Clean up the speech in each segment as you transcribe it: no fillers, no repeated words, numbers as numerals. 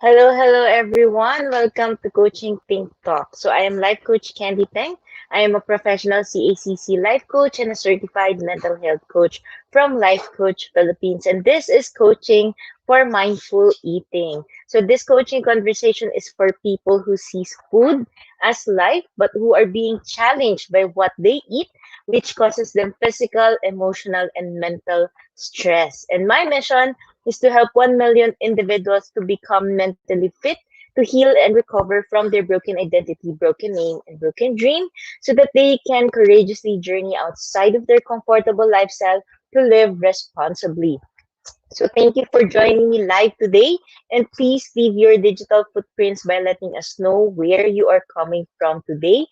Hello, everyone. Welcome to Coaching Pink Talk. So I am Life Coach Candee Teng. I am a professional CACC life coach and a certified mental health coach from Life Coach Philippines. And this is coaching for mindful eating. So this coaching conversation is for people who sees food as life, but who are being challenged by what they eat, which causes them physical, emotional, and mental stress. And my mission is to help 1 million individuals to become mentally fit, to heal and recover from their broken identity, broken name, and broken dream, so that they can courageously journey outside of their comfortable lifestyle to live responsibly. So thank you for joining me live today, and please leave your digital footprints by letting us know where you are coming from today.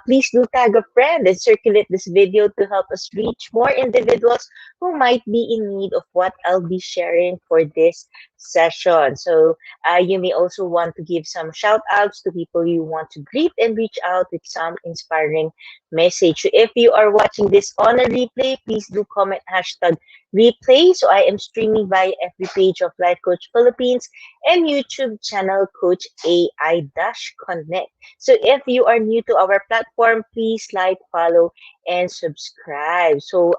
Please do tag a friend and circulate this video to help us reach more individuals who might be in need of what I'll be sharing for this session. So you may also want to give some shout outs to people you want to greet and reach out with some inspiring message. So if you are watching this on a replay, please do comment hashtag replay. So I am streaming via FB page of Life Coach Philippines and YouTube channel Coach AI-Connect. So if you are new to our platform, please like, follow, and subscribe. So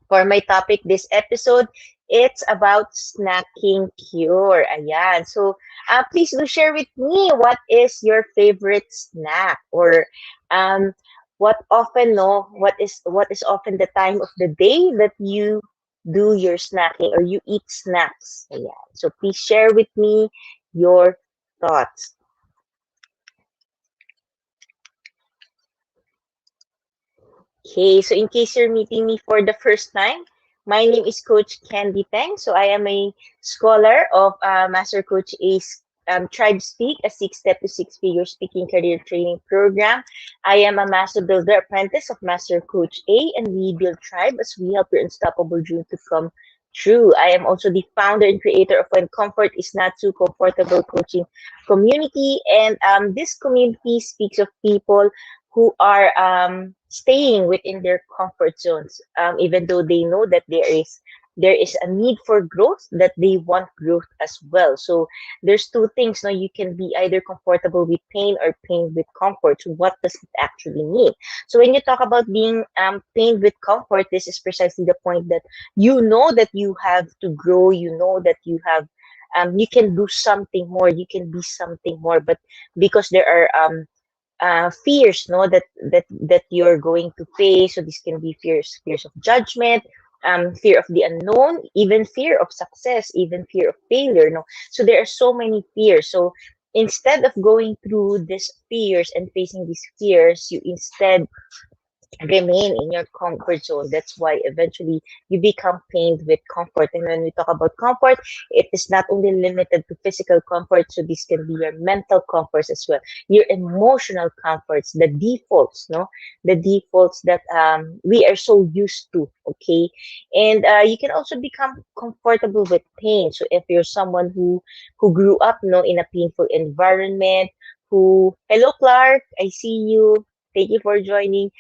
for my topic this episode, it's about snacking cure. Ayan. So please do share with me what is your favorite snack or um what is often the time of the day that you do your snacking or you eat snacks. Ayan. So please share with me your thoughts. Okay, so in case you're meeting me for the first time, my name is Coach Candee Teng. So I am a scholar of Master Coach A's Tribe Speak, a six-step to six-figure speaking career training program. I am a Master Builder Apprentice of Master Coach A, and we build tribe as we help your unstoppable dream to come true. I am also the founder and creator of When Comfort is Not Too Comfortable Coaching Community, and this community speaks of people who are staying within their comfort zones, even though they know that there is a need for growth, that they want growth as well. So there's two things. Now you can be either comfortable with pain or pain with comfort. So what does it actually mean? So when you talk about being pain with comfort, this is precisely the point that you know that you have to grow. You know that you can do something more. You can be something more, but because there are fears, no, that you're going to face. So this can be fears of judgment, fear of the unknown, even fear of success, even fear of failure, no. So there are so many fears. So instead of going through these fears and facing these fears, you instead remain in your comfort zone. That's why eventually you become pained with comfort. And when we talk about comfort, it is not only limited to physical comfort. So this can be your mental comforts as well, your emotional comforts, the defaults, no, the defaults that we are so used to. Okay, and you can also become comfortable with pain. So if you're someone who grew up, no, in a painful environment, who hello Clark, I see you. Thank you for joining.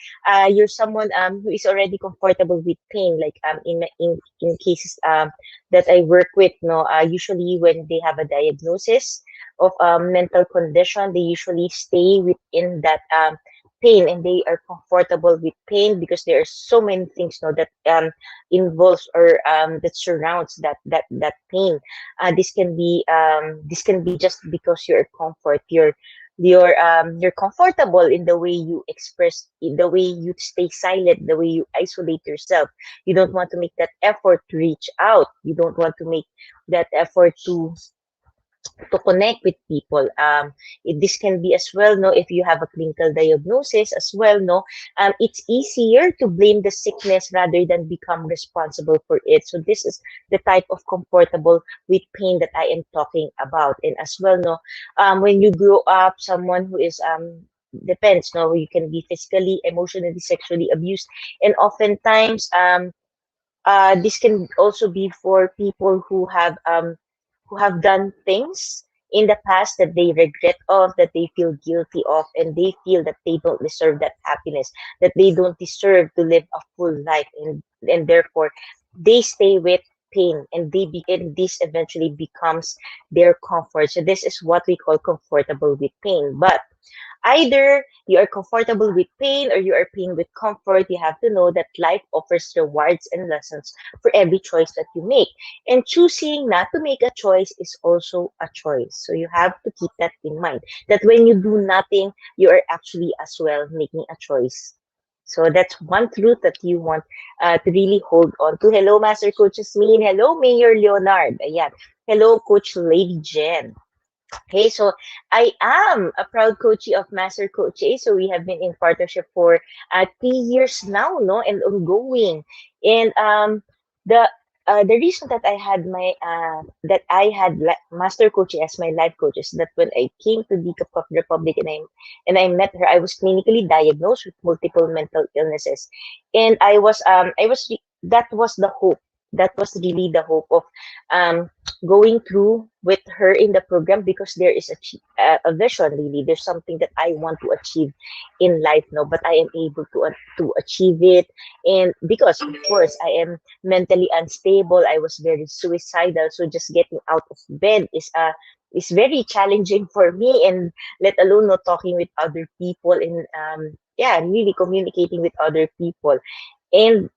You're someone who is already comfortable with pain, like in cases that I work with, no, usually when they have a diagnosis of mental condition, they usually stay within that pain, and they are comfortable with pain because there are so many things, no, that involves or that surrounds that pain. This can be just because you're comfort, you're comfortable in the way you express, in the way you stay silent, the way you isolate yourself. You don't want to make that effort to reach out. You don't want to make that effort to connect with people. This can be as well, no, if you have a clinical diagnosis as well, no, it's easier to blame the sickness rather than become responsible for it. So this is the type of comfortable with pain that I am talking about. And as well, no, when you grow up, someone who is depends, no, you can be physically, emotionally, sexually abused, and oftentimes this can also be for people who have done things in the past that they regret of, that they feel guilty of, and they feel that they don't deserve that happiness, that they don't deserve to live a full life, and therefore they stay with pain, and and this eventually becomes their comfort. So this is what we call comfortable with pain. But either you are comfortable with pain or you are pain with comfort, you have to know that life offers rewards and lessons for every choice that you make. And choosing not to make a choice is also a choice. So you have to keep that in mind. That when you do nothing, you are actually as well making a choice. So that's one truth that you want to really hold on to. Hello, Master Coach Jasmine. Hello, Mayor Leonard. Ayan. Hello, Coach Lady Jen. Okay, so I am a proud coachee of Master Coach A. So we have been in partnership for 3 years now, no, and ongoing. And the reason that I had Master Coach A as my life coach is that when I came to the Cup of Republic and I met her, I was clinically diagnosed with multiple mental illnesses, and that was the hope. That was really the hope of um going through with her in the program, because there is a vision. Really, there's something that I want to achieve in life now, but I am able to achieve it. And because of course I am mentally unstable, I was very suicidal, so just getting out of bed is very challenging for me, and let alone not talking with other people, and yeah, really communicating with other people. And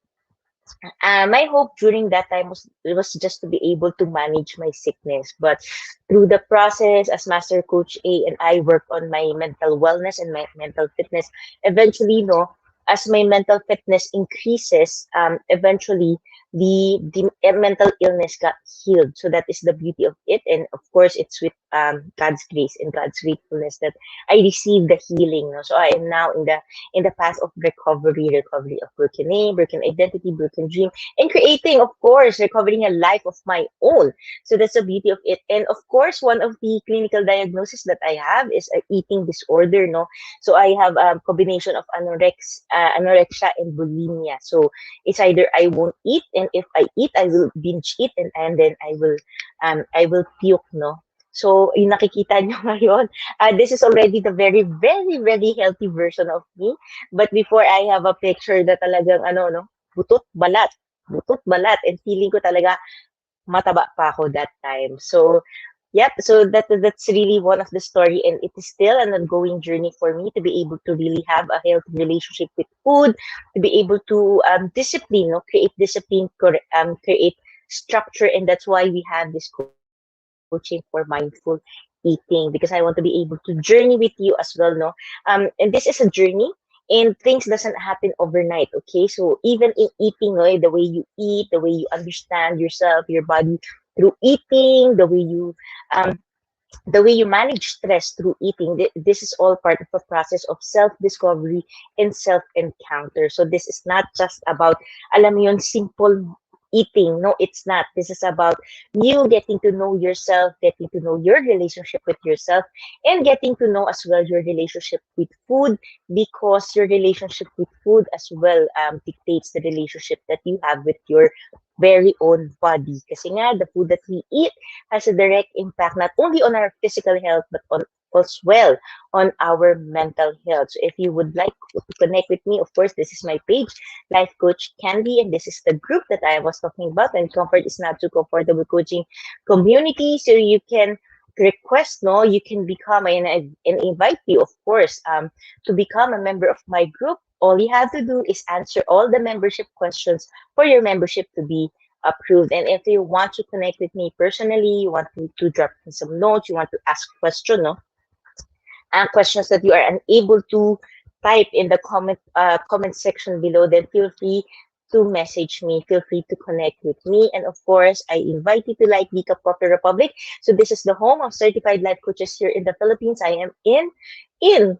my hope during that time was just to be able to manage my sickness. But through the process, as Master Coach A and I work on my mental wellness and my mental fitness, eventually, no, as my mental fitness increases, eventually the mental illness got healed. So that is the beauty of it. And of course, it's with God's grace and God's gratefulness that I received the healing. No? So I am now in the path of recovery of broken name, broken identity, broken dream, and creating, of course, recovering a life of my own. So that's the beauty of it. And of course, one of the clinical diagnoses that I have is an eating disorder. No, so I have a combination of anorexia and bulimia. So it's either I won't eat, and if I eat, I will binge eat, and then I will puke. No. So, yung nakikita nyo ngayon, this is already the very, very, very healthy version of me. But before, I have a picture that talagang, no, butot, balat, and feeling ko talaga mataba pa ako that time. So, yep, so that's really one of the story, and it is still an ongoing journey for me to be able to really have a healthy relationship with food, to be able to discipline, no, create discipline, create structure, and that's why we have this coaching for mindful eating, because I want to be able to journey with you as well, no. And this is a journey, and things doesn't happen overnight. Okay, so even in eating, no, the way you eat, the way you understand yourself, your body through eating, um the way you manage stress through eating, this is all part of a process of self-discovery and self-encounter. So this is not just about, alam mo yun, simple eating. No, it's not. This is about you getting to know yourself, getting to know your relationship with yourself, and getting to know as well your relationship with food, because your relationship with food as well dictates the relationship that you have with your very own body. Kasi nga, the food that we eat has a direct impact not only on our physical health, but on as well on our mental health. So if you would like to connect with me, of course, this is my page, Life Coach Candee, and this is the group that I was talking about. And comfort is not too comfortable coaching community. So you can request, no, you can become, and invite you, of course, to become a member of my group. All you have to do is answer all the membership questions for your membership to be approved. And if you want to connect with me personally, you want to drop me some notes, you want to ask question, no, questions that you are unable to type in the comment section below, then feel free to message me, feel free to connect with me. And of course, I invite you to like Cup Coffee Republic. So this is the home of certified life coaches here in the Philippines. I am in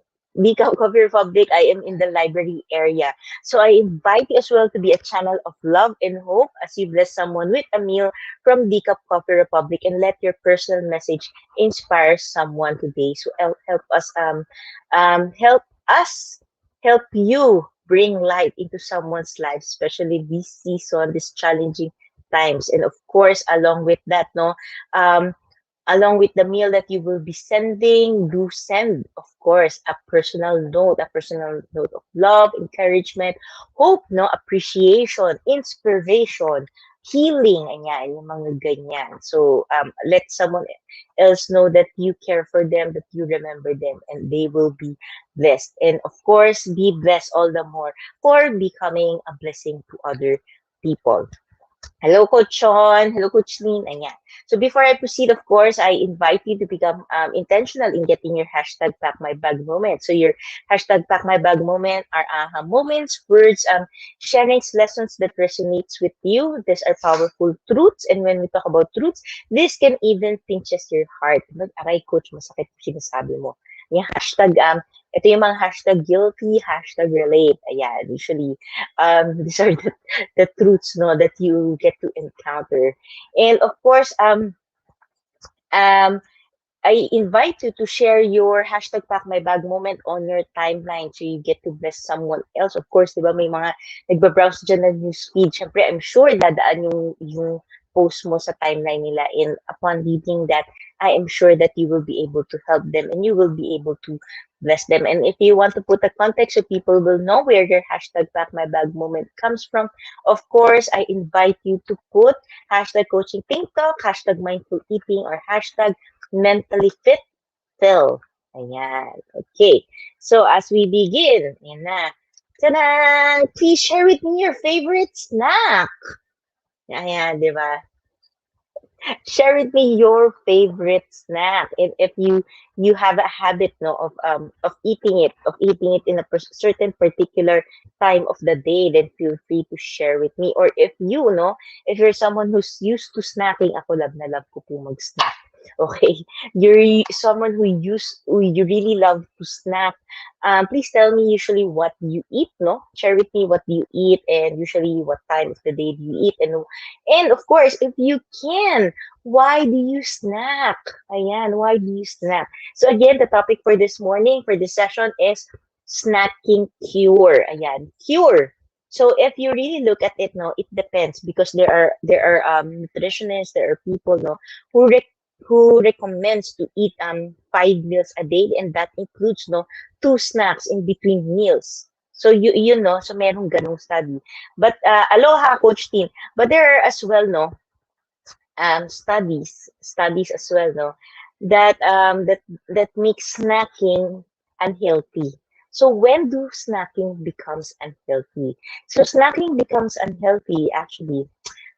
Cup Coffee Republic. I am in the library area. So I invite you as well to be a channel of love and hope as you bless someone with a meal from Cup Coffee Republic, and let your personal message inspire someone today. So help us help you bring light into someone's life, especially this season, these challenging times. And of course, along with that, no, along with the meal that you will be sending, do send, of course, a personal note of love, encouragement, hope, no, appreciation, inspiration, healing, ayan, yung mga ganyan. So, let someone else know that you care for them, that you remember them, and they will be blessed. And of course, be blessed all the more for becoming a blessing to other people. Hello, Coach Sean. Hello, Coach Lynn. Ayan. So before I proceed, of course, I invite you to become intentional in getting your hashtag Pack My Bag moment. So your hashtag Pack My Bag moment are aha moments, words, sharings, lessons that resonates with you. These are powerful truths. And when we talk about truths, this can even pinches your heart. Aray, Coach, masakit yung sinasabi mo. Yung hashtag, ito yung mga hashtag guilty, hashtag relate. Ayan, usually, these are the truths no that you get to encounter. And of course, um I invite you to share your hashtag Pack My Bag moment on your timeline so you get to bless someone else. Of course, di ba, may mga nagbabrowse dyan ng newsfeed. Siyempre, I'm sure dadaan yung post mo sa timeline nila. And upon reading that, I am sure that you will be able to help them and you will be able to bless them. And if you want to put a context so people will know where your hashtag Pack My Bag moment comes from, of course, I invite you to put hashtag coaching TikTok, hashtag mindful eating, or hashtag mentally fit Phil. Ayan. Okay. So as we begin, yan na. Ta-da! Please share with me your favorite snack. Ayan, di ba? Share with me your favorite snack. If you have a habit no of eating it in a certain particular time of the day, then feel free to share with me. Or if you know, if you're someone who's used to snacking, ako love na love ko po mag-snack. Okay, you're someone who you really love to snack. Please tell me usually what you eat. No, share with me what you eat and usually what time of the day do you eat, and of course, if you can, why do you snack? Ayan, why do you snack? So again, the topic for this morning, for this session is snacking cure. Ayan, cure. So if you really look at it, no, it depends because there are nutritionists, there are people, no, who recommends to eat 5 meals a day, and that includes no 2 snacks in between meals. So you know, so merong ganong study. But aloha, Coach Team. But there are as well no studies as well no that makes snacking unhealthy. So when do snacking becomes unhealthy? So snacking becomes unhealthy actually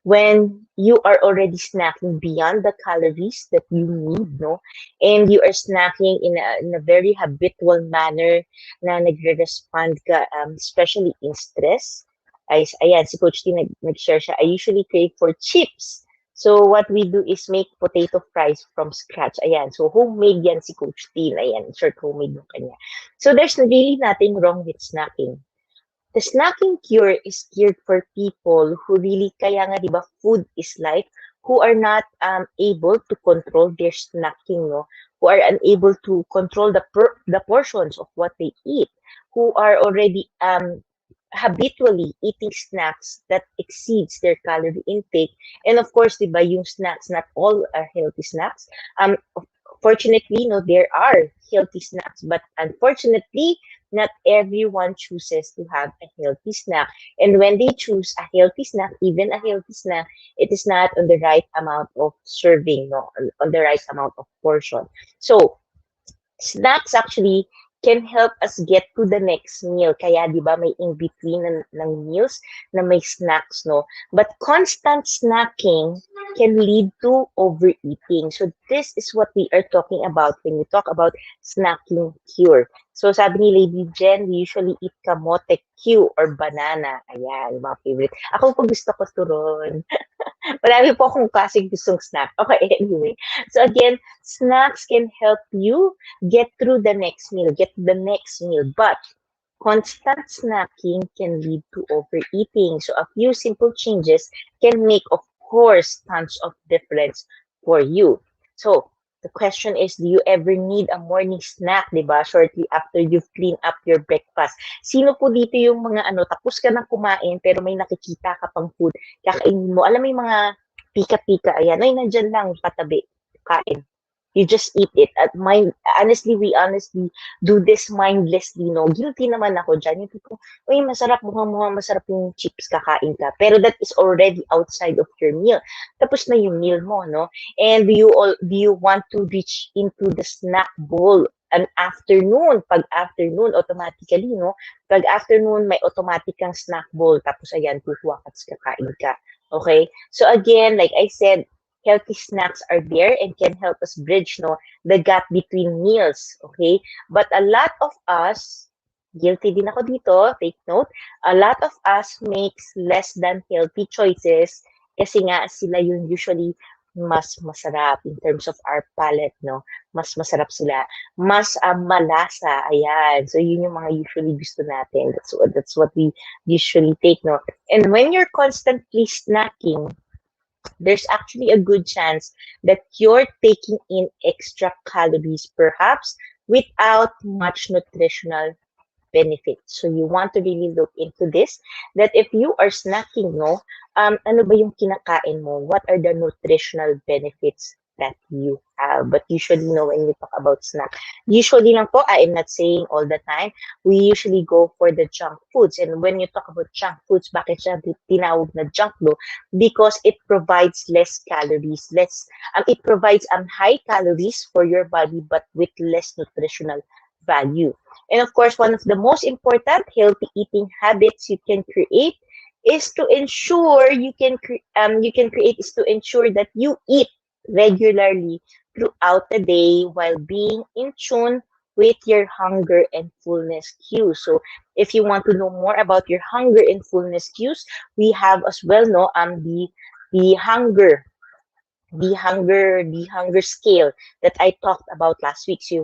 when you are already snacking beyond the calories that you need, no? And you are snacking in a very habitual manner na nagre-respond ka, especially in stress. Ayan, si Coach T nag-share siya. I usually crave for chips. So what we do is make potato fries from scratch. Ayan, so homemade yan si Coach T. Ayan, short homemade yung kanya. So there's really nothing wrong with snacking. The snacking cure is geared for people who really, kaya nga, di ba, food is life, who are not able to control their snacking, no? Who are unable to control the portions of what they eat, who are already habitually eating snacks that exceeds their calorie intake. And of course, di ba, yung snacks, not all are healthy snacks. Fortunately, no, there are healthy snacks, but unfortunately, not everyone chooses to have a healthy snack. And when they choose a healthy snack, even a healthy snack, it is not on the right amount of serving, no, on the right amount of portion. So, snacks actually can help us get to the next meal. Kaya, di ba, may in-between ng meals na may snacks, no? But constant snacking can lead to overeating. So, this is what we are talking about when we talk about snacking cure. So, sabi ni Lady Jen, we usually eat kamote Q or banana. Ayan, yung mga favorite. Ako po gusto ko turon. Marami po akong klaseng gustong snack. Okay, anyway. So again, snacks can help you get through the next meal, but constant snacking can lead to overeating. So a few simple changes can make, of course, tons of difference for you. So the question is, do you ever need a morning snack, di ba? Shortly after you've cleaned up your breakfast. Sino po dito yung mga tapos ka na kumain pero may nakikita ka pang food, kakainin mo. Alam mo yung mga pika-pika, ayan, ay, nandyan lang, katabi, kain. You just eat it. At mind, honestly, we honestly do this mindlessly, no? Guilty naman ako dyan. Yung tipong, uy, masarap, mukhang masarap yung chips, kakain ka. Pero that is already outside of your meal. Tapos na yung meal mo, no? And do you want to reach into the snack bowl an afternoon? Pag afternoon, automatically, no? Pag afternoon, may automatic kang snack bowl. Tapos ayan, kukuha ka, kakain ka. Okay? So again, like I said, healthy snacks are there and can help us bridge the gap between meals, okay? But a lot of us, guilty din ako dito, take note, a lot of us makes less than healthy choices kasi nga sila yung usually mas masarap in terms of our palate, no? Mas masarap sila. Mas malasa, ayan. So, yun yung mga usually gusto natin. That's what we usually take, no? And when you're constantly snacking, there's actually a good chance that you're taking in extra calories, perhaps without much nutritional benefit. So you want to really look into this, that if you are snacking, no, ano ba yung kinakain mo? What are the nutritional benefits that you have? But usually, when you talk about snack, usually lang po, I'm not saying all the time, we usually go for the junk foods. And when you talk about junk foods, bakit siya tinawag na junk, no? Because it provides less calories, it provides high calories for your body, but with less nutritional value. And of course, one of the most important healthy eating habits you can create is to ensure that you eat regularly throughout the day while being in tune with your hunger and fullness cues. So if you want to know more about your hunger and fullness cues, we have as well the hunger scale that I talked about last week. So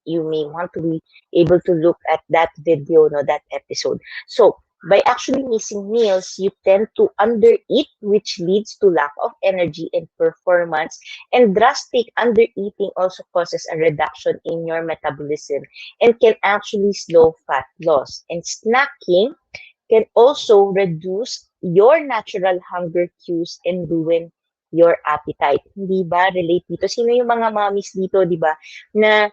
you may want to be able to look at that video, that episode. So by actually missing meals, you tend to undereat, which leads to lack of energy and performance. And drastic undereating also causes a reduction in your metabolism and can actually slow fat loss. And snacking can also reduce your natural hunger cues and ruin your appetite. Hindi ba? Relate dito. Sino yung mga mommies dito, di ba? Na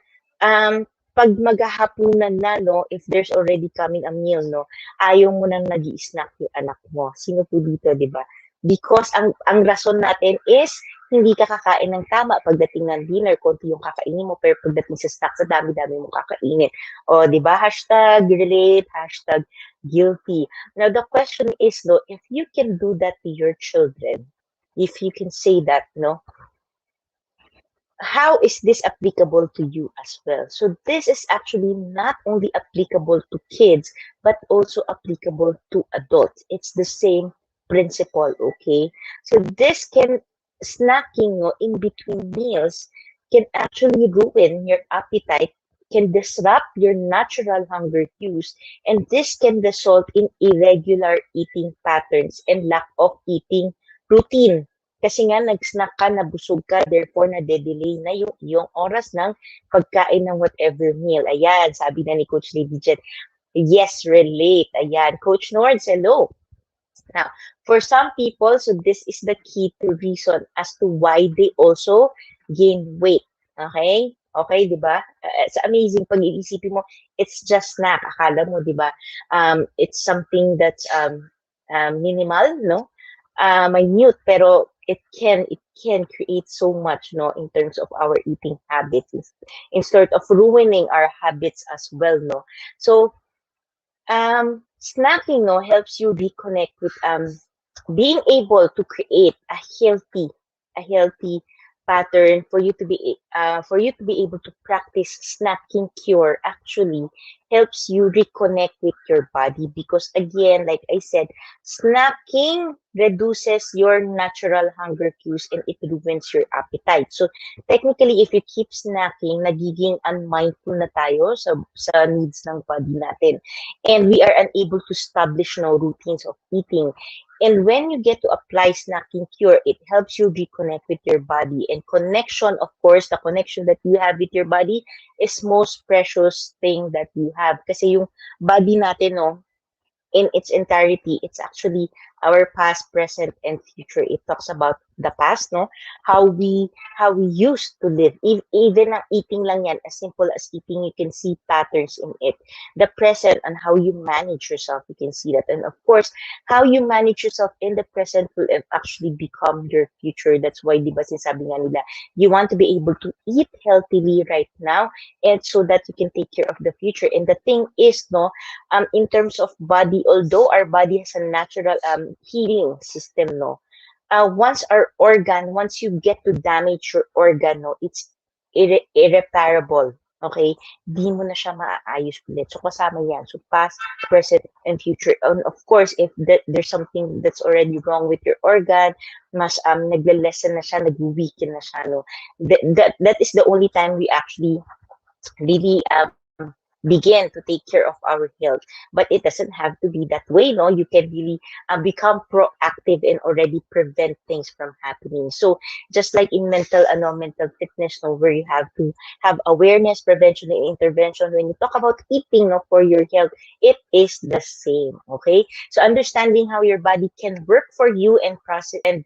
pag maghahapunan na, no, if there's already coming a meal, no, ayaw mo nang nag-i-snack yung anak mo. Sino po dito, di ba? Because ang rason natin is hindi ka kakain ng tama pagdating ng dinner, konti yung kakainin mo, pero pagdating sa snack, sa dami-dami mo kakainin. O, di ba? Hashtag relate, hashtag guilty. Now, the question is, no, if you can do that to your children, if you can say that, no, how is this applicable to you as well? So this is actually not only applicable to kids, but also applicable to adults. It's the same principle, okay? So snacking, no, in between meals can actually ruin your appetite, can disrupt your natural hunger cues, and this can result in irregular eating patterns and lack of eating routine. Kasi nga, nag-snack ka, nabusog ka, therefore, na-delay na yung oras ng pagkain ng whatever meal. Ayan, sabi na ni Coach Lady Jet. Yes, relate. Ayan. Coach Nords, hello. Now, for some people, so this is the key to reason as to why they also gain weight. Okay? Okay, di ba? It's amazing. Pag iisipin mo, it's just snack. Akala mo, di ba? It's something that's minimal, no? Minute, pero it can create so much, no, in terms of our eating habits, instead of ruining our habits as well, no. So snacking, no, helps you reconnect with being able to create a healthy pattern for you to be able to practice snacking cure. Actually helps you reconnect with your body, because again, like I said, snacking reduces your natural hunger cues and it ruins your appetite. So technically, if you keep snacking, nagiging unmindful na tayo sa needs ng body natin, and we are unable to establish no routines of eating. And when you get to apply snacking cure, it helps you reconnect with your body. And connection, of course, the connection that you have with your body is most precious thing that you have. Kasi yung body natin, no, in its entirety, it's actually our past, present, and future. It talks about the past, no? How we used to live. Even ang eating lang yan, as simple as eating, you can see patterns in it. The present and how you manage yourself, you can see that. And of course, how you manage yourself in the present will actually become your future. That's why, di ba, sinasabi nga nila, you want to be able to eat healthily right now, and so that you can take care of the future. And the thing is, no, in terms of body, although our body has a natural healing system, no, once you get to damage your organ, no, it's irreparable. Okay? Di mo na siya maaayos ulit. So, kasama yan. So, past, present, and future. And of course, if there's something that's already wrong with your organ, mas nagle-lessen na siya, nag-weaken na siya, no? That is the only time we actually really begin to take care of our health. But it doesn't have to be that way, no? You can really become proactive and already prevent things from happening. So just like in mental fitness, no, where you have to have awareness, prevention, and intervention. When you talk about eating, no, for your health, it is the same. Okay, so understanding how your body can work for you and process, and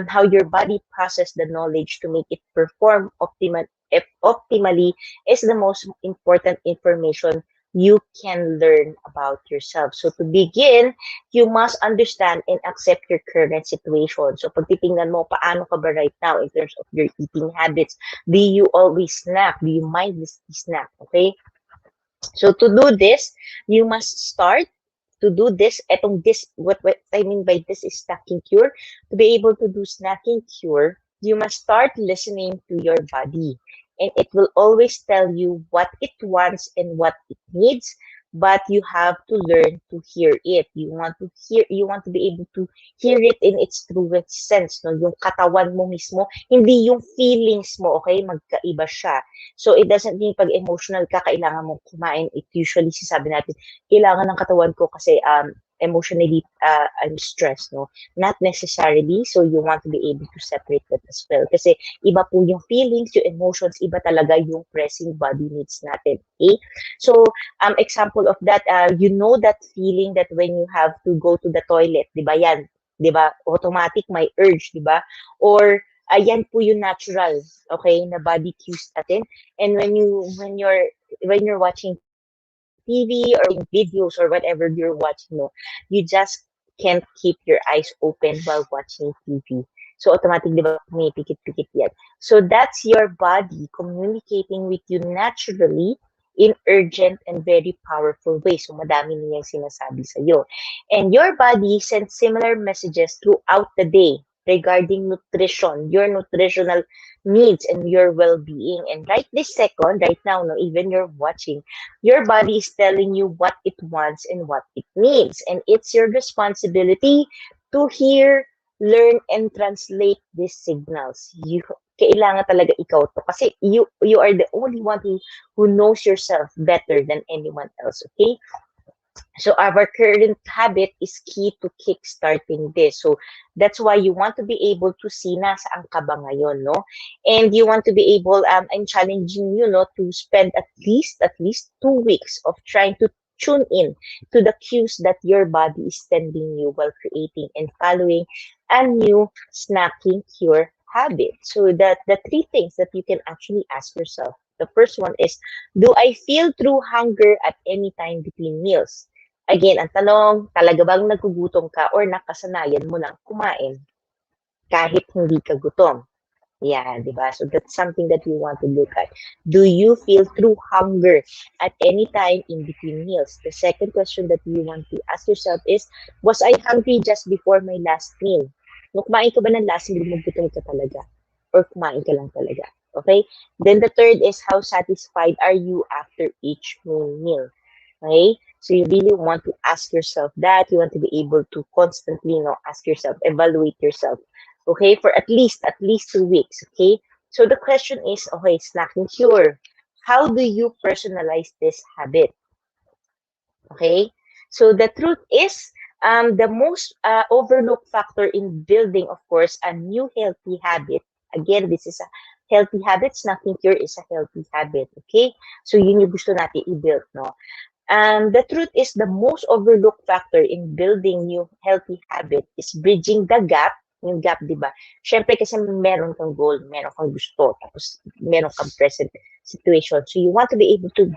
how your body process the knowledge to make it perform optimally is the most important information you can learn about yourself. So to begin, you must understand and accept your current situation. So pag titingnan mo, paano ka ba right now in terms of your eating habits? Do you always snack? Do you mindlessly snack? Okay? So to do this, you must start to do this. What I mean by this is snacking cure. To be able to do snacking cure, you must start listening to your body. And it will always tell you what it wants and what it needs, but you have to learn to hear it. You want to be able to hear it in its truest sense, no? Yung katawan mo mismo, hindi yung feelings mo, okay? Magkaiba siya. So, it doesn't mean pag emotional ka, kailangan mong kumain. It usually, sasabi natin, kailangan ng katawan ko kasi emotionally I'm stressed, no? Not necessarily. So, you want to be able to separate that as well. Kasi iba po yung feelings, yung emotions, iba talaga yung pressing body needs natin. Okay? So, example of that, you know that feeling that when you have to go to the toilet, di ba yan? Di ba? Automatic may urge, di ba? Or ayan po yung natural, okay, na body cues natin. And when you're watching TV or videos or whatever you're watching, no, you just can't keep your eyes open while watching TV. So automatic, di ba, may pikit-pikit yan. So that's your body communicating with you naturally in urgent and very powerful ways. So madami niyang sinasabi sa'yo. And your body sends similar messages throughout the day regarding nutrition, your nutritional needs and your well-being. And right this second, right now, no, even you're watching, your body is telling you what it wants and what it needs. And it's your responsibility to hear, learn, and translate these signals. Kailangan talaga ikaw to. Kasi you are the only one who knows yourself better than anyone else, okay? So our current habit is key to kick-starting this. So that's why you want to be able to see nasaan ka ba ngayon, no? And you want to be able, I'm challenging you, no, to spend at least 2 weeks of trying to tune in to the cues that your body is sending you while creating and following a new snacking cure habit. So that the three things that you can actually ask yourself. The first one is, do I feel true hunger at any time between meals? Again, ang tanong, talaga bang nagugutom ka or nakasanayan mo lang kumain kahit hindi ka gutom? Yeah, di ba? So that's something that you want to look at. Do you feel true hunger at any time in between meals? The second question that you want to ask yourself is, was I hungry just before my last meal? No, kumain ka ba ng last meal mo, gutom ka talaga? Or kumain ka lang talaga? Okay? Then the third is, how satisfied are you after each meal? Okay? So you really want to ask yourself that. You want to be able to constantly, ask yourself, evaluate yourself. Okay? For at least 2 weeks. Okay? So the question is, okay, snacking cure. How do you personalize this habit? Okay? So the truth is, the most overlooked factor in building, of course, a new healthy habit. Again, this is a healthy habit. Snacking cure is a healthy habit. Okay? So yun yung gusto natin i-build, no? The truth is the most overlooked factor in building new healthy habit is bridging the gap. Yung gap, di ba? Siyempre kasi meron kang goal, meron kang gusto, tapos meron kang present situation. So you want to be able to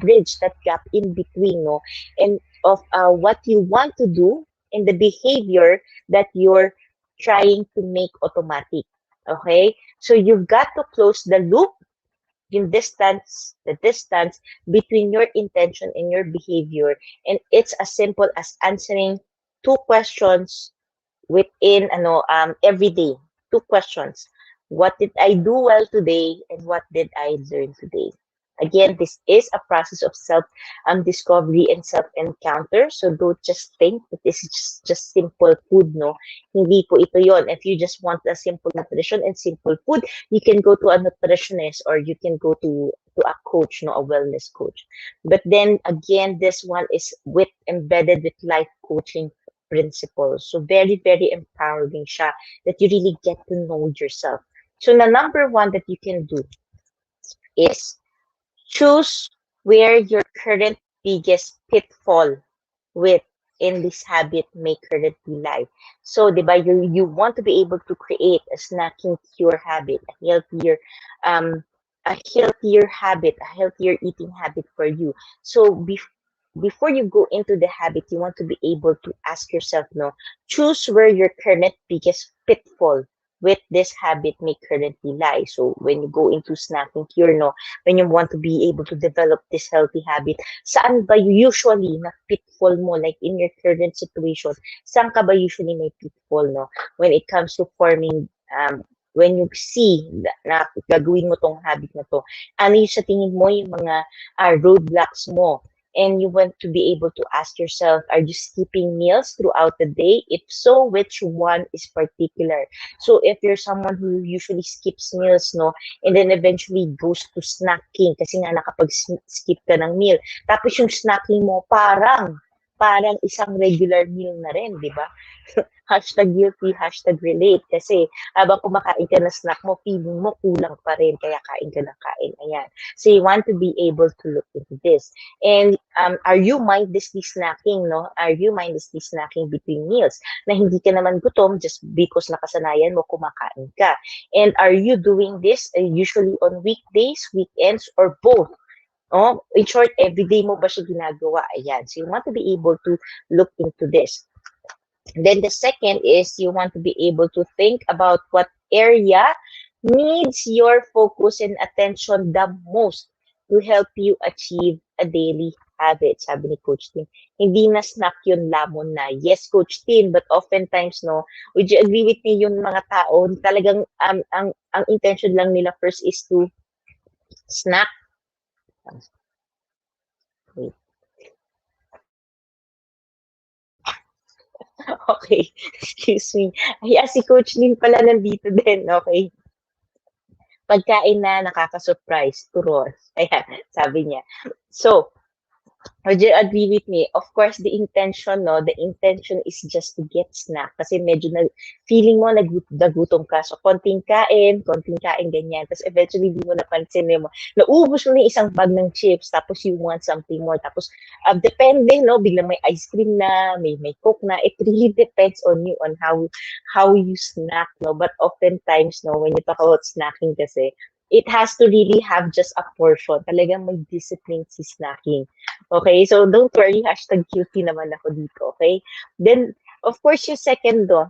bridge that gap in between, no? And of what you want to do and the behavior that you're trying to make automatic. Okay? So you've got to close the loop, the distance between your intention and your behavior. And it's as simple as answering two questions within every day. Two questions. What did I do well today and what did I learn today? Again, this is a process of self discovery and self encounter. So don't just think that this is just simple food, no? Hindi po ito yon. If you just want a simple nutrition and simple food, you can go to a nutritionist or you can go to a coach, no, a wellness coach. But then again, this one is with embedded with life coaching principles. So very, very empowering siya that you really get to know yourself. So the number one that you can do is choose where your current biggest pitfall with in this habit may currently lie. So, di ba, you want to be able to create a snacking cure habit, um, a healthier habit, a healthier eating habit for you. So, before you go into the habit, you want to be able to ask yourself, no, choose where your current biggest pitfall with this habit may currently lie. So when you go into snacking cure, no, when you want to be able to develop this healthy habit, saan ba usually na pitfall mo, like in your current situation, saan ka ba usually may pitfall, no? When it comes to forming, when you see na gagawin mo tong habit na to, ano yung sa tingin mo yung mga roadblocks mo? And you want to be able to ask yourself, are you skipping meals throughout the day? If so, which one is particular? So if you're someone who usually skips meals, no, and then eventually goes to snacking, kasi nga nakapag-skip ka ng meal, tapos yung snacking mo parang isang regular meal na rin, di ba? Hashtag guilty, hashtag relate. Kasi habang kumakain ka na snack mo, feeling mo kulang pa rin, kaya kain ka ng kain. Ayan. So you want to be able to look into this. And are you mindlessly snacking, no? Are you mindlessly snacking between meals? Na hindi ka naman gutom just because nakasanayan mo kumakain ka. And are you doing this usually on weekdays, weekends, or both? Oh, in short, everyday mo ba siya ginagawa? Ayan. So you want to be able to look into this. Then the second is you want to be able to think about what area needs your focus and attention the most to help you achieve a daily habit. Sabi ni Coach Tin, hindi na snack yun lamon na. Yes, Coach Tin, but oftentimes, no, would you agree with me yung mga tao, talagang ang intention lang nila first is to snack. Wait. Okay, excuse me. Ay, si Coach Lynn pala nandito din, okay? Pagkain na nakaka-surprise, turos. Ayan, sabi niya. So, would you agree with me? Of course, the intention, no? The intention is just to get snack. Kasi medyo feeling mo nagutom ka. So, konting kain, ganyan. Tapos eventually, di mo napansin mo. Naubos mo na isang bag ng chips, tapos you want something more. Tapos, depende, no? Biglang may ice cream na, may coke na. It really depends on you, on how you snack, no? But oftentimes, no, when you talk about snacking kasi, it has to really have just a portion. Talagang may discipline si snacking. Okay? So, don't worry. Hashtag guilty naman ako dito. Okay? Then, of course, yung second do.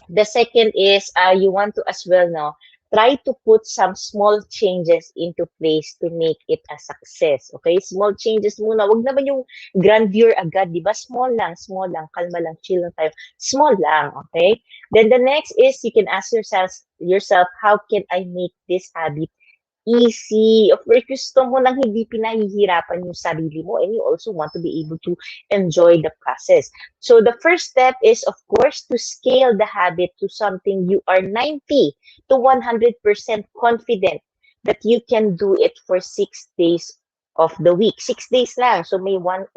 The second is you want to as well, no, try to put some small changes into place to make it a success. Okay? Small changes muna. Wag naman yung grandeur agad, di ba? Small lang, kalma lang, chill lang tayo. Small lang, okay? Then the next is you can ask yourself, how can I make this habit easy? Of course, gusto mo nang hindi pinahihirapan yung sarili mo, and you also want to be able to enjoy the process. So the first step is, of course, to scale the habit to something you are 90 to 100% confident that you can do it for 6 days of the week. 6 days lang. So, may one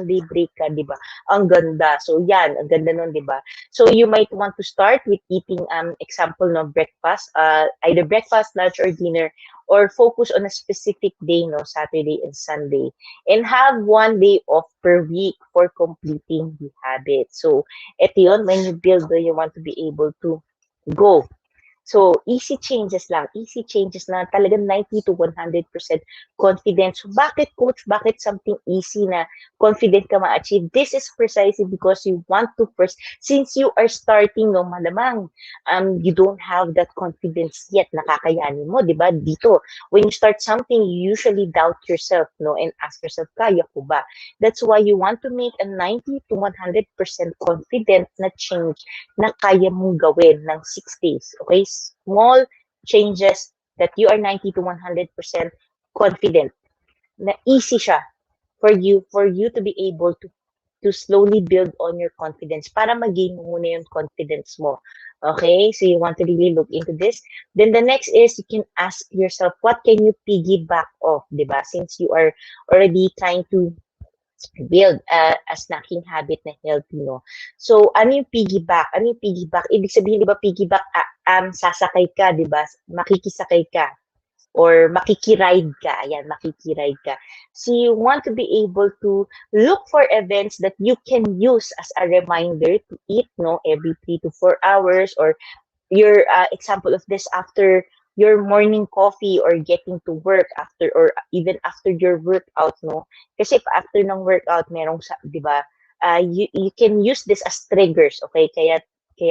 day break ka, di ba? Ang ganda. So, yan. Ang ganda nun, di ba? So, you might want to start with eating, example, no, breakfast, either breakfast, lunch, or dinner, or focus on a specific day, no, Saturday and Sunday. And have one day off per week for completing the habit. So, ito yun, when you build, you want to be able to go. So, easy changes lang, talagang 90 to 100% confidence. So, bakit, coach? Bakit something easy na confident ka ma-achieve? This is precisely because you want to first, since you are starting, no, malamang, you don't have that confidence yet, nakakayanin mo, di ba? Dito, when you start something, you usually doubt yourself, no, and ask yourself, kaya ko ba? That's why you want to make a 90 to 100% confident na change na kaya mong gawin ng 6 days. Okay? Small changes that you are 90 to 100% confident na easy siya for you to be able to slowly build on your confidence para mag-gain mo muna yung confidence mo. Okay? So you want to really look into this. Then the next is you can ask yourself, what can you piggyback off, diba? Since you are already trying to build a snacking habit na healthy, no? So, ano yung piggyback? Ano yung piggyback? Ibig sabihin, di ba, piggyback, sasakay ka, di ba? Makikisakay ka or makikiride ka. Ayan, makikiride ka. So, you want to be able to look for events that you can use as a reminder to eat, no? Every 3 to 4 hours, or your example of this after your morning coffee or getting to work after, or even after your workout, no? Kasi after ng workout, merong, di ba, you can use this as triggers, okay? Kaya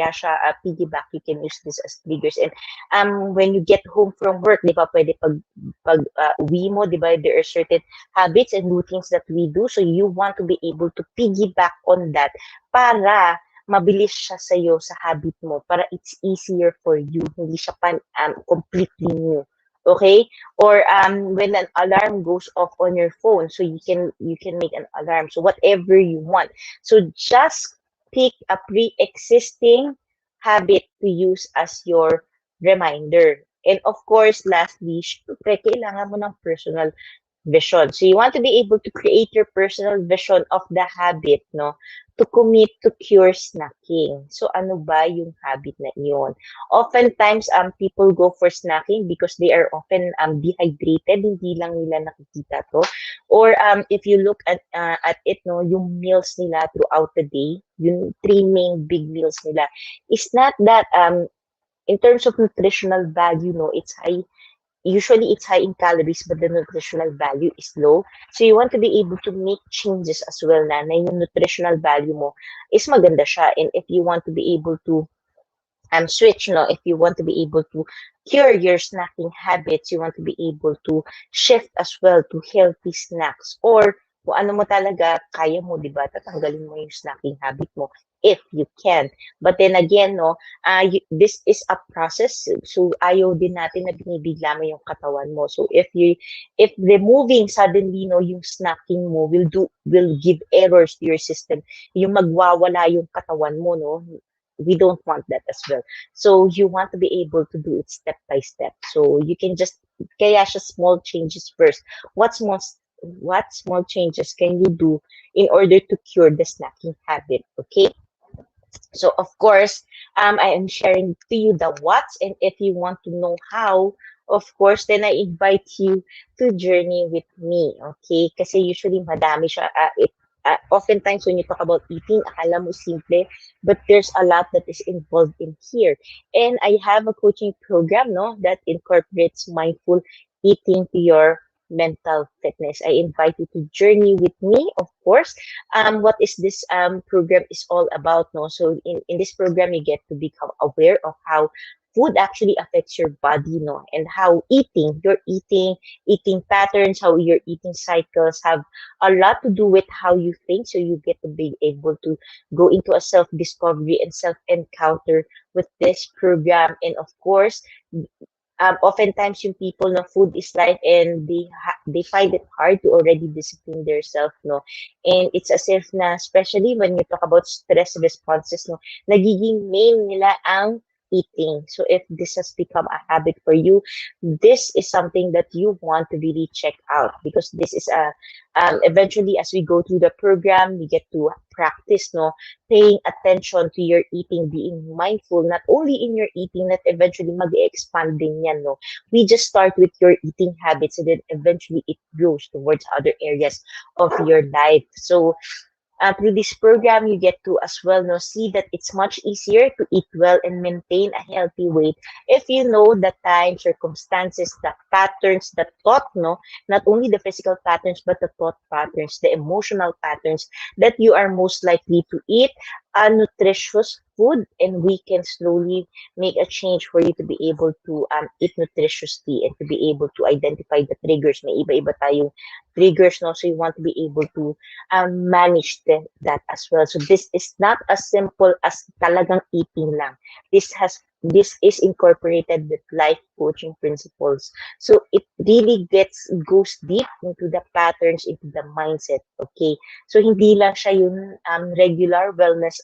siya piggyback, you can use this as triggers. And when you get home from work, di ba, pwede pag uwi mo, di ba, there are certain habits and routines that we do. So you want to be able to piggyback on that para mabilis siya sa'yo sa habit mo para it's easier for you. Hindi siya completely new. Okay? Or when an alarm goes off on your phone, so you can make an alarm. So whatever you want. So just pick a pre-existing habit to use as your reminder. And of course, lastly, syempre, kailangan mo ng personal vision. So you want to be able to create your personal vision of the habit, no? To commit to cure snacking. So ano ba yung habit na iyon? Oftentimes, people go for snacking because they are often dehydrated, hindi lang nila nakikita to. Or if you look at it, no, yung meals nila throughout the day, yung 3 main big meals nila, is not that in terms of nutritional value, no, usually it's high in calories, but the nutritional value is low. So you want to be able to make changes as well na yung nutritional value mo is maganda siya. And if you want to be able to switch, no, if you want to be able to cure your snacking habits, you want to be able to shift as well to healthy snacks, or kung ano mo talaga, kaya mo, di ba, tatanggalin mo yung snacking habit mo if you can. But then again, no, this is a process. So ayaw din natin na binibigla mo yung katawan mo. So if removing suddenly, no, yung snacking mo will give errors to your system, yung magwawala yung katawan mo, no, we don't want that as well. So you want to be able to do it step by step. So you can just, kaya siya small changes first. What small changes can you do in order to cure the snacking habit? Okay. So of course, I am sharing to you the what's, and if you want to know how, of course, then I invite you to journey with me. Okay? Kasi usually madami siya. Oftentimes when you talk about eating, akala mo simple, but there's a lot that is involved in here. And I have a coaching program, no, that incorporates mindful eating to your mental fitness. I invite you to journey with me, of course. What is this program is all about, no? So in this program, you get to become aware of how food actually affects your body, no, and how your eating patterns, how your eating cycles have a lot to do with how you think. So you get to be able to go into a self-discovery and self-encounter with this program. And of course, oftentimes yung people na food is life, and they find it hard to already discipline themselves, no, and it's as if na, especially when you talk about stress responses, no, nagiging main nila ang eating. So if this has become a habit for you, this is something that you want to really check out, because this is a eventually, as we go through the program, we get to practice, no, paying attention to your eating, being mindful not only in your eating, that eventually mag-expand din yan, no. We just start with your eating habits, and then eventually it grows towards other areas of your life. So through this program, you get to as well know see that it's much easier to eat well and maintain a healthy weight if you know the time, circumstances, the patterns, the thought, no, not only the physical patterns, but the thought patterns, the emotional patterns that you are most likely to eat a nutritious food, and we can slowly make a change for you to be able to eat nutritiously and to be able to identify the triggers. May iba-iba tayong triggers, no? So you want to be able to manage that as well. So this is not as simple as talagang eating lang. This is incorporated with life coaching principles. So it really goes deep into the patterns, into the mindset. Okay. So hindi lang siya yung regular wellness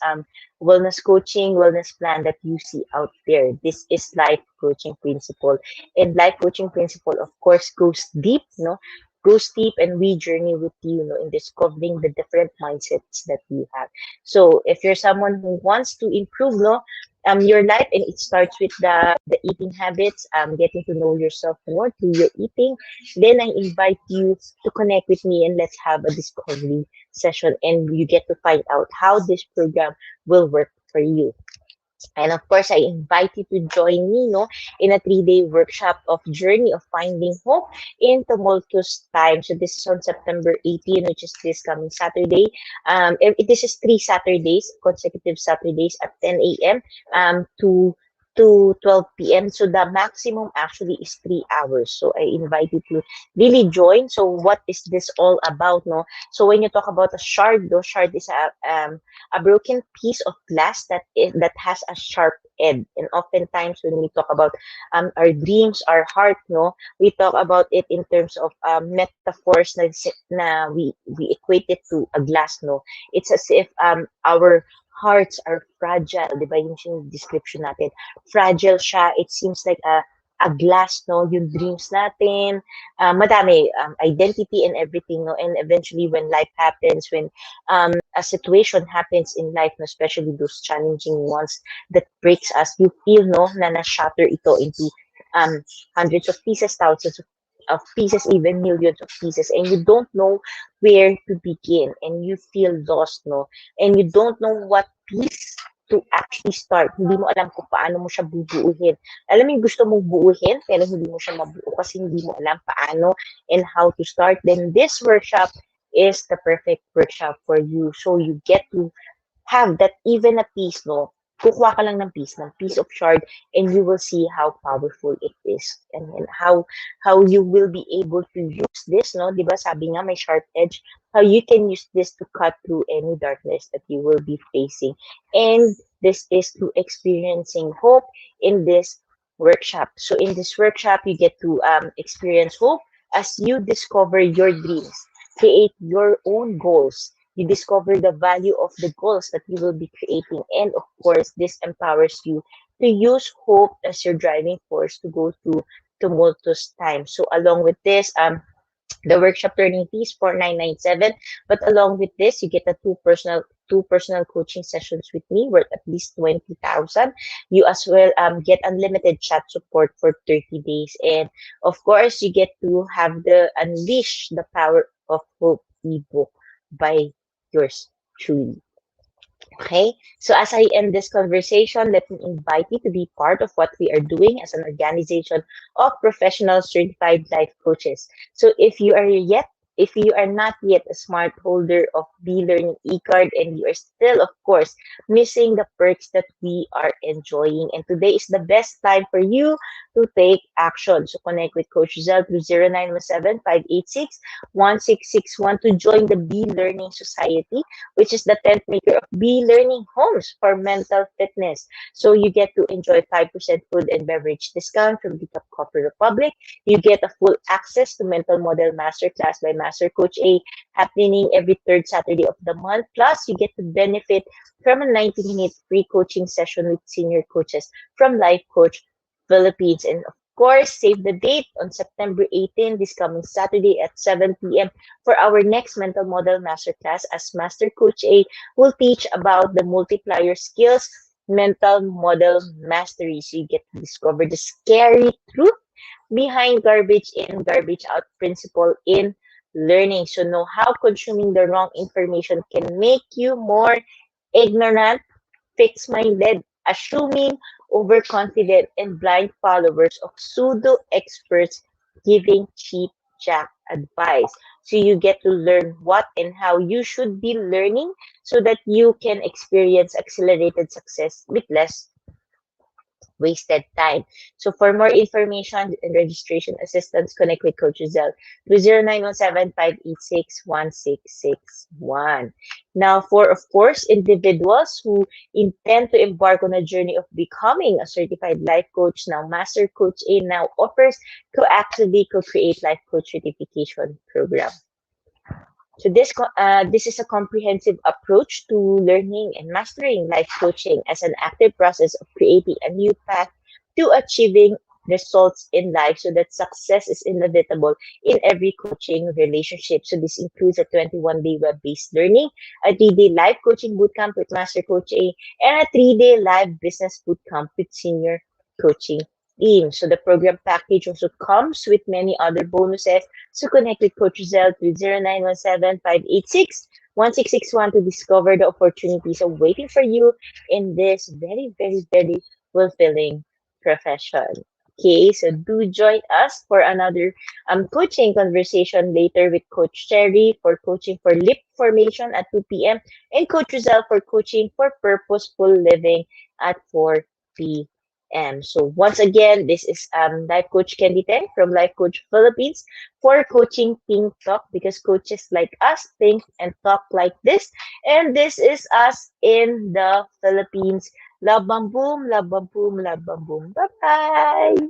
coaching, wellness plan that you see out there. This is life coaching principle. And life coaching principle, of course, goes deep, no? Goes deep, and we journey with you, know, in discovering the different mindsets that you have. So if you're someone who wants to improve, no, your life, and it starts with the eating habits, getting to know yourself more through your eating, then I invite you to connect with me and let's have a discovery session, and you get to find out how this program will work for you. And of course, I invite you to join me, no, in a 3-day workshop of Journey of Finding Hope in Tumultuous Time. So this is on September 18, which is this coming Saturday. This is 3 Saturdays, consecutive Saturdays at 10 a.m. To 12 p.m. So the maximum actually is 3 hours. So I invite you to really join. So what is this all about, no? So when you talk about a shard, no, shard is a broken piece of glass that has a sharp edge. And oftentimes when we talk about our dreams, our heart, no, we talk about it in terms of metaphors na we equate it to a glass, no. It's as if our hearts are fragile, di ba? Yung description natin. Fragile siya. It seems like a glass, no? Yung dreams natin, madami, identity and everything, no? And eventually when life happens, when a situation happens in life, no, especially those challenging ones that breaks us, you feel, no, na na-shatter ito into hundreds of pieces, thousands of pieces, even millions of pieces, and you don't know where to begin, and you feel lost, no, and you don't know what piece to actually start. Hindi mo alam kung paano mo siya bubuuhin. Alam mo yung gusto mong buuhin, pero hindi mo siya mabuo kasi hindi mo alam paano and how to start. Then this workshop is the perfect workshop for you. So you get to have that even a piece, no? Kukuha ka lang ng piece of shard, and you will see how powerful it is, and how you will be able to use this, no? Di ba sabi nga may sharp edge, how you can use this to cut through any darkness that you will be facing. And this is to experiencing hope in this workshop. So in this workshop, you get to experience hope as you discover your dreams, create your own goals, you discover the value of the goals that you will be creating. And of course, this empowers you to use hope as your driving force to go through tumultuous times. So along with this, the workshop learning fees for 997, but along with this, you get a two personal coaching sessions with me worth at least 20,000. You as well get unlimited chat support for 30 days, and of course, you get to have the Unleash the Power of Hope ebook by yours truly. Okay, so as I end this conversation, let me invite you to be part of what we are doing as an organization of professional certified life coaches. So if you are not yet a smart holder of BLearning e-card, and you are still, of course, missing the perks that we are enjoying, and today is the best time for you to take action. So connect with Coach Giselle through 0917-586-1661 to join the BLearning Society, which is the 10th maker of BLearning Homes for mental fitness. So you get to enjoy 5% food and beverage discount from the Top Coffee Republic. You get a full access to Mental Model Masterclass by Master Coach A, happening every third Saturday of the month. Plus, you get to benefit from a 90-minute free coaching session with senior coaches from Life Coach Philippines. And of course, save the date on September 18, this coming Saturday at 7 p.m. for our next Mental Model Masterclass, as Master Coach A will teach about the multiplier skills, mental model mastery. So you get to discover the scary truth behind garbage in, garbage out principle in learning. So know how consuming the wrong information can make you more ignorant, fixed-minded, assuming, overconfident, and blind followers of pseudo experts giving cheap jack advice. So you get to learn what and how you should be learning so that you can experience accelerated success with less wasted time. So for more information and registration assistance, connect with Coach Giselle to 0917-586-1661. Now, for, of course, individuals who intend to embark on a journey of becoming a certified life coach, now Master Coach A now offers co-actively co-create life coach certification program. So this is a comprehensive approach to learning and mastering life coaching as an active process of creating a new path to achieving results in life, so that success is inevitable in every coaching relationship. So this includes a 21-day web-based learning, a 3-day live coaching bootcamp with Master Coach A, and a 3-day live business bootcamp with Senior Coaching Team. So the program package also comes with many other bonuses. So connect with Coach Giselle to 0917-586-1661 to discover the opportunities awaiting for you in this very, very, very fulfilling profession. Okay, so do join us for another coaching conversation later with Coach Cherry for coaching for lip formation at 2 p.m. and Coach Giselle for coaching for purposeful living at 4 p.m. So once again, this is Life Coach Candee from Life Coach Philippines for Coaching Think Talk, because coaches like us think and talk like this. And this is us in the Philippines. Love bam boom, love bam boom, love bam boom. Bye-bye.